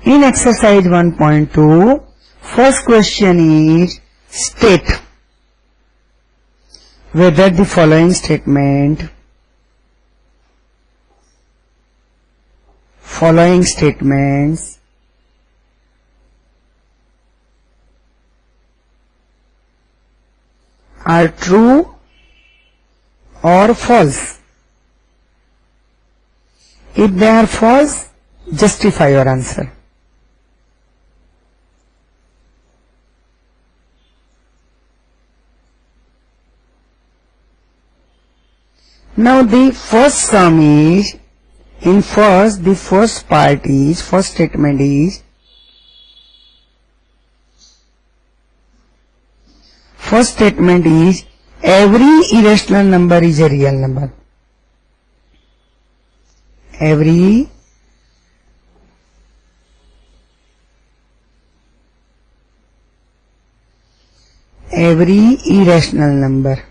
In exercise 1.2, first question is state whether the following statements are true or false. If they are false, justify your answer. Now the first sum is, the first statement is, every irrational number is a real number. Every irrational number.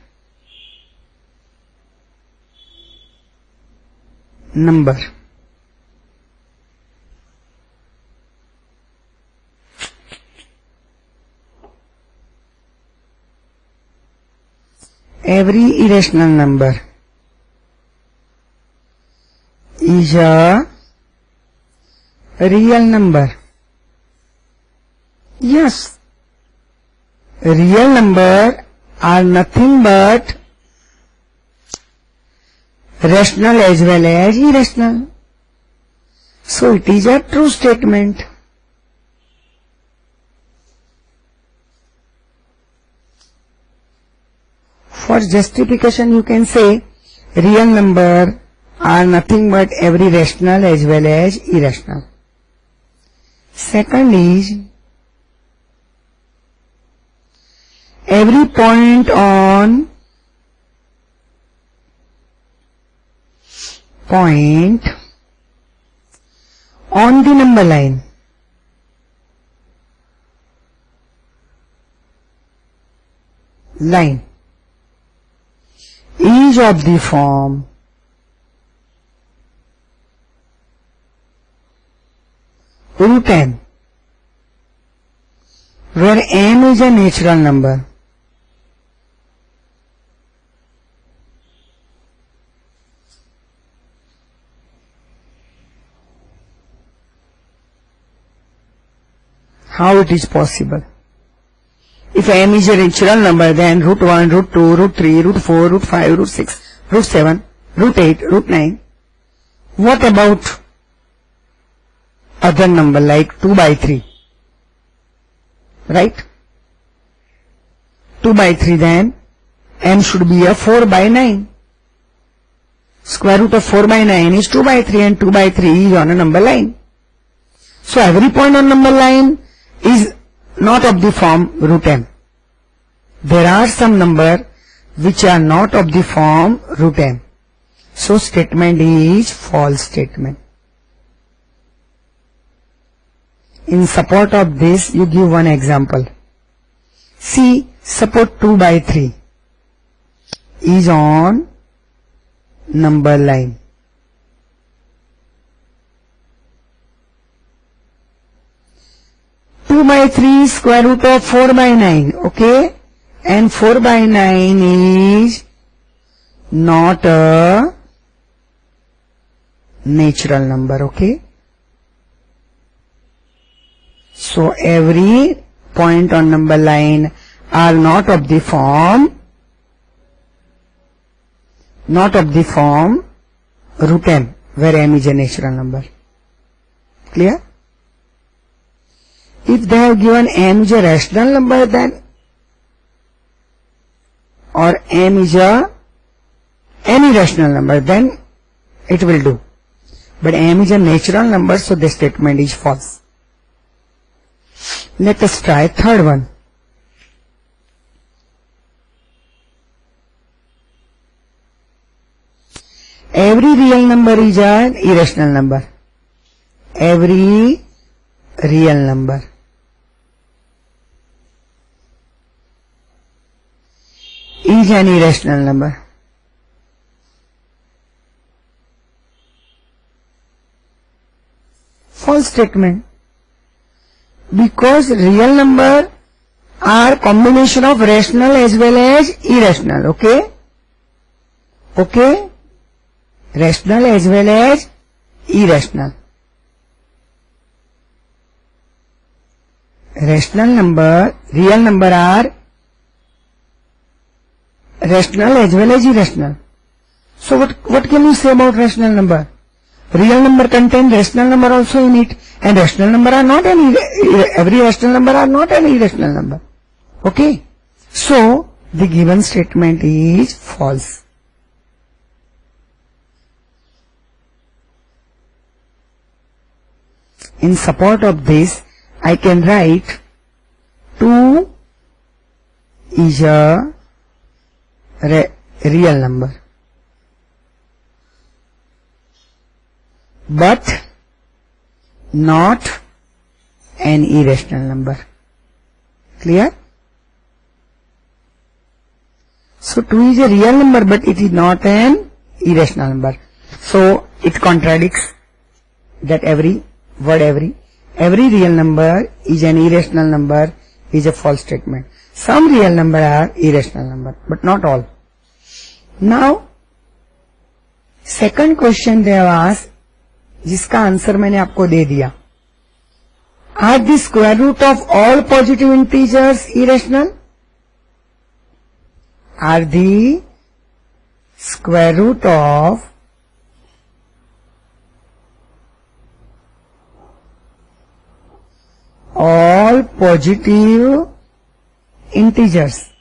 Every irrational number is a real number. Yes, real number are nothing but rational as well as irrational. So it is a true statement. For justification you can say real number are nothing but every rational as well as irrational. Second is, every point on the number line is of the form root m, where m is a natural number. How it is possible? If m is a natural number, then root 1, root 2, root 3, root 4, root 5, root 6, root 7, root 8, root 9. What about other number like 2 by 3? Right? 2 by 3, then m should be a 4 by 9. Square root of 4 by 9 is 2 by 3 and 2 by 3 is on a number line. So every point on number line is not of the form root m. There are some number which are not of the form root m. So statement is false statement. In support of this, you give one example. See, suppose 2 by 3 is on number line. By 3 square root of 4 by 9, okay, and 4 by 9 is not a natural number, okay. So every point on number line are not of the form root m, where m is a natural number. Clear? If they have given m is a rational number, then, or m is any rational number, then it will do. But m is a natural number, so the statement is false. Let us try third one. Every real number is an irrational number. Every real number is an irrational number. False statement. Because real number are combination of rational as well as irrational. Okay? Okay? Rational as well as irrational. Rational number, real number are rational as well as irrational. So what can you say about rational number? Real number contain rational number also in it, and rational number are not every rational number are not an irrational number. Okay? So the given statement is false. In support of this, I can write 2 is a real number, but not an irrational number. Clear? So 2 is a real number, but it is not an irrational number. So it contradicts that every real number is an irrational number is a false statement. Some real number are irrational number, but not all. Now, second question they have asked, जिसका answer मैंने आपको दे दिया. Are the square root of all positive integers irrational? Are the square root of all positive integers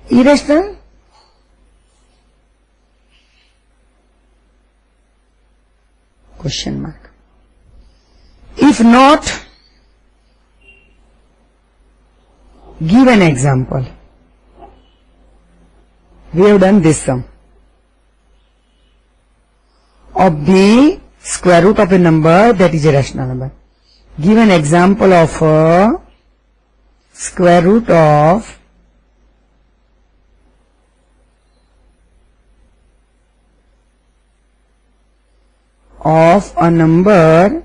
irrational? Question mark. If not, give an example. We have done this sum of the square root of a number that is a rational number. Give an example of a square root of a number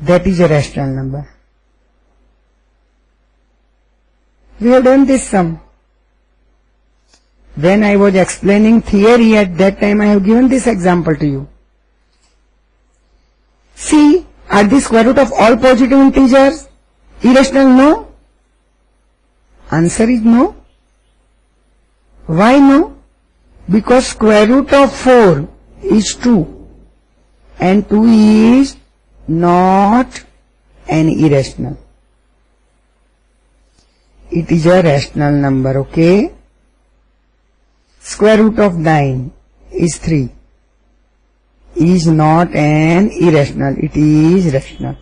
that is a rational number. We have done this sum. When I was explaining theory at that time, I have given this example to you. See, are the square root of all positive integers irrational? No. Answer is no. Why no? Because square root of 4 is 2 and 2 is not an irrational. It is a rational number, okay? Square root of 9 is 3. Is not an irrational, it is rational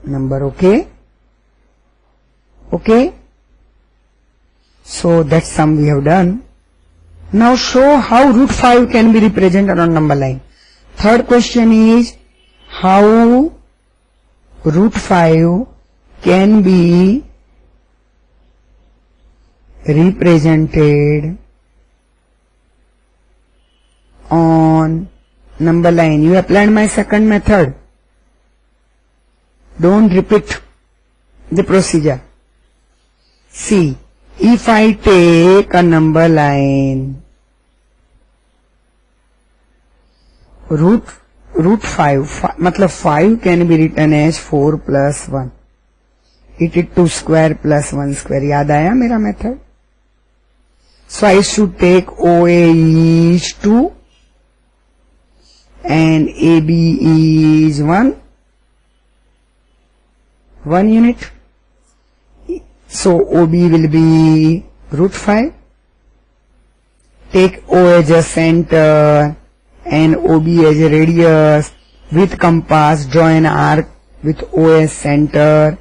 number, okay? Okay? So that sum we have done. Now show how root 5 can be represented on number line. Third question is how root 5 can be represented on number line. You applied my second method. Don't repeat the procedure. See, if I take a number line, root 5, matlab 5 can be written as 4 plus 1. It is 2 square plus 1 square. याद आया मेरा method? So I should take OA is 2 and AB is 1 unit. So OB will be root 5. Take O as a center and OB as a radius. With compass, draw an arc with O as center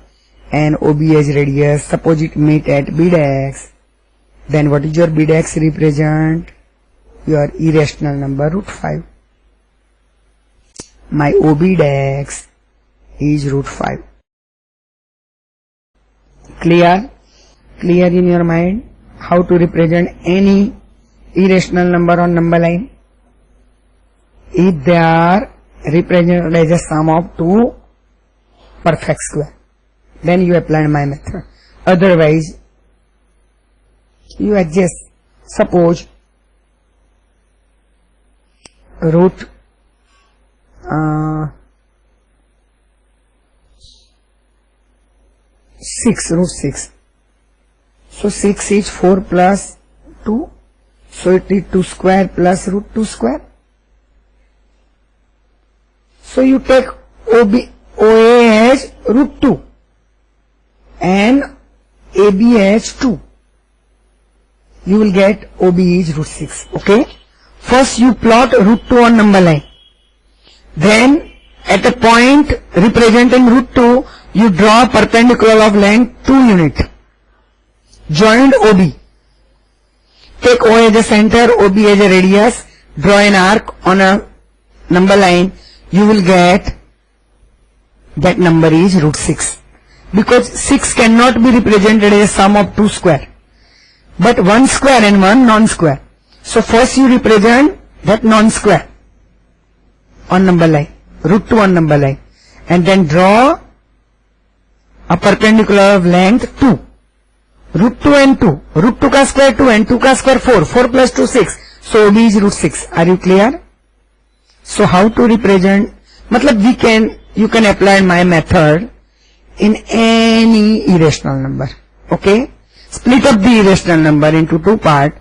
and OB as radius. Suppose it meet at B dash. Then what is your B dash represent? Your irrational number root 5. My OB dash is root 5. Clear? Clear in your mind how to represent any irrational number on number line if they are represented as a sum of two perfect square. Then you apply my method. Otherwise, you adjust. Suppose root 6. So 6 is 4 plus 2. So it is 2 square plus root 2 square. So you take OA as root 2 and AB as 2. You will get OB is root 6. Okay. First you plot root 2 on number line. Then at a point representing root 2, you draw perpendicular of length 2 unit. Joined OB. Take O as a center, OB as a radius. Draw an arc on a number line. You will get that number is root 6. Because 6 cannot be represented as a sum of 2 square. But 1 square and 1 non-square. So first you represent that non-square on number line. Root 2 on number line. And then draw a perpendicular of length 2. Root 2 and 2. Root 2 ka square 2 and 2 ka square 4. 4 plus 2 6. So OB is root 6. Are you clear? So how to represent? Matlab you can apply my method in any irrational number. Okay? Split up the irrational number into two parts.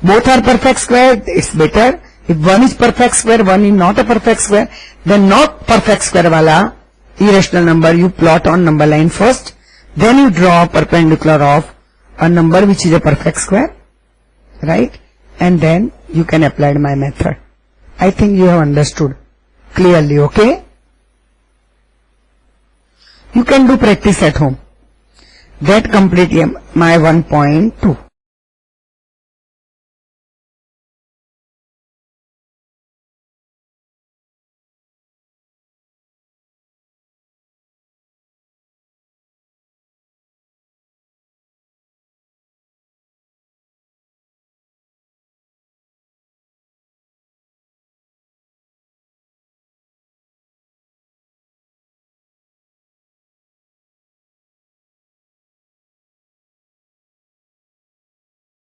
Both are perfect square, it's better. If one is perfect square, one is not a perfect square, then not perfect square wala irrational number you plot on number line first. Then you draw perpendicular of a number which is a perfect square. Right? And then you can apply my method. I think you have understood clearly, okay? You can do practice at home. That complete my 1.2.